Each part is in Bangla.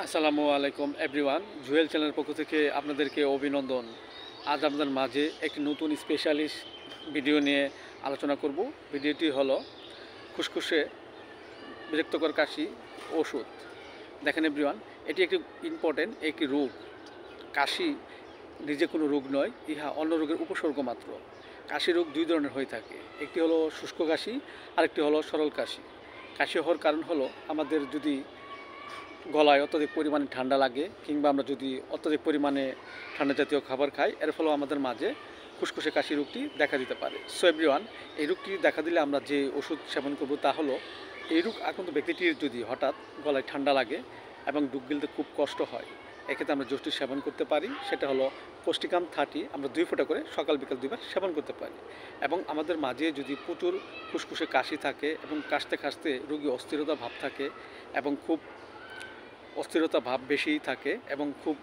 আসসালামু আলাইকুম এভরিওয়ান, জুয়েল চ্যানেলের পক্ষ থেকে আপনাদেরকে অভিনন্দন। আজ আপনাদের মাঝে একটি নতুন স্পেশালিস্ট ভিডিও নিয়ে আলোচনা করব। ভিডিওটি হলো খুসখুসে বিরক্তকর কাশি ওষুধ। দেখেন এভরিওয়ান, এটি একটি ইম্পর্টেন্ট একটি রোগ। কাশি নিজে কোনো রোগ নয়, ইহা অন্য রোগের উপসর্গ মাত্র। কাশি রোগ দুই ধরনের হয়ে থাকে, একটি হলো শুষ্ক কাশি, আরেকটি হলো সরল কাশি। কাশি হওয়ার কারণ হলো আমাদের যদি গলায় অত্যধিক পরিমাণে ঠান্ডা লাগে, কিংবা আমরা যদি অত্যধিক পরিমাণে ঠান্ডা জাতীয় খাবার খাই, এর ফলেও আমাদের মাঝে খুসখুসে কাশি রোগটি দেখা দিতে পারে। সো এভরিওয়ান, এই রোগটি দেখা দিলে আমরা যে ওষুধ সেবন করব তা হলো, এই রোগ আক্রান্ত ব্যক্তিটির যদি হঠাৎ গলায় ঠান্ডা লাগে এবং ডুক গিলতে খুব কষ্ট হয়, এক্ষেত্রে আমরা যে ওষুধটি সেবন করতে পারি সেটা হলো কোস্টিকাম 30। আমরা 2 ফোঁটা করে সকাল বিকাল 2 বার সেবন করতে পারি। এবং আমাদের মাঝে যদি প্রচুর খুসখুসে কাশি থাকে এবং কাশতে কাশতে রোগী অস্থিরতা ভাব থাকে এবং খুব অস্থিরতা ভাব বেশি থাকে এবং খুব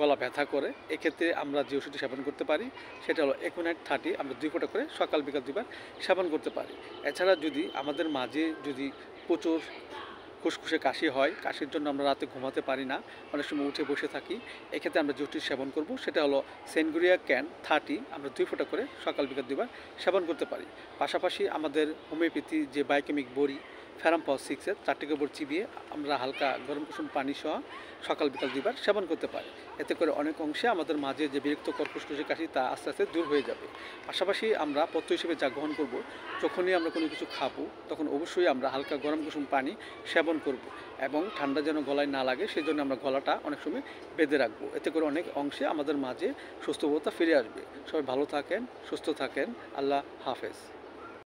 গলা ব্যথা করে, এক্ষেত্রে আমরা যে ওষুধটি সেবন করতে পারি সেটা হলো একুনাইট 30। আমরা 2 ফোঁটা করে সকাল বিকাল 2 বার সেবন করতে পারি। এছাড়া যদি আমাদের মাঝে যদি প্রচুর খুসখুসে কাশি হয়, কাশির জন্য আমরা রাতে ঘুমাতে পারি না, অনেক সময় উঠে বসে থাকি, এক্ষেত্রে আমরা যে ওষুধটি সেবন করব সেটা হলো সেনগুরিয়া ক্যান 30। আমরা 2 ফোঁটা করে সকাল বিকাল 2 বার সেবন করতে পারি। পাশাপাশি আমাদের হোমিওপ্যাথি যে বায়োকেমিক বড়ি ফেরামপস 6-এর 4টি গোবর চিবিয়ে আমরা হালকা গরম কুসুম পানি সহ সকাল বিকাল 2 বার সেবন করতে পারি। এতে করে অনেক অংশে আমাদের মাঝে যে বিরক্তকর খুসখুসে কাশি তা আস্তে আস্তে দূর হয়ে যাবে। পাশাপাশি আমরা পথ্য হিসেবে যা গ্রহণ করব, যখনই আমরা কোনো কিছু খাবো তখন অবশ্যই আমরা হালকা গরম কুসুম পানি সেবন করব এবং ঠান্ডা যেন গলায় না লাগে সেজন্য আমরা গলাটা অনেক সময় বেঁধে রাখবো। এতে করে অনেক অংশে আমাদের মাঝে সুস্থতা ফিরে আসবে। সবাই ভালো থাকেন, সুস্থ থাকেন। আল্লাহ হাফেজ।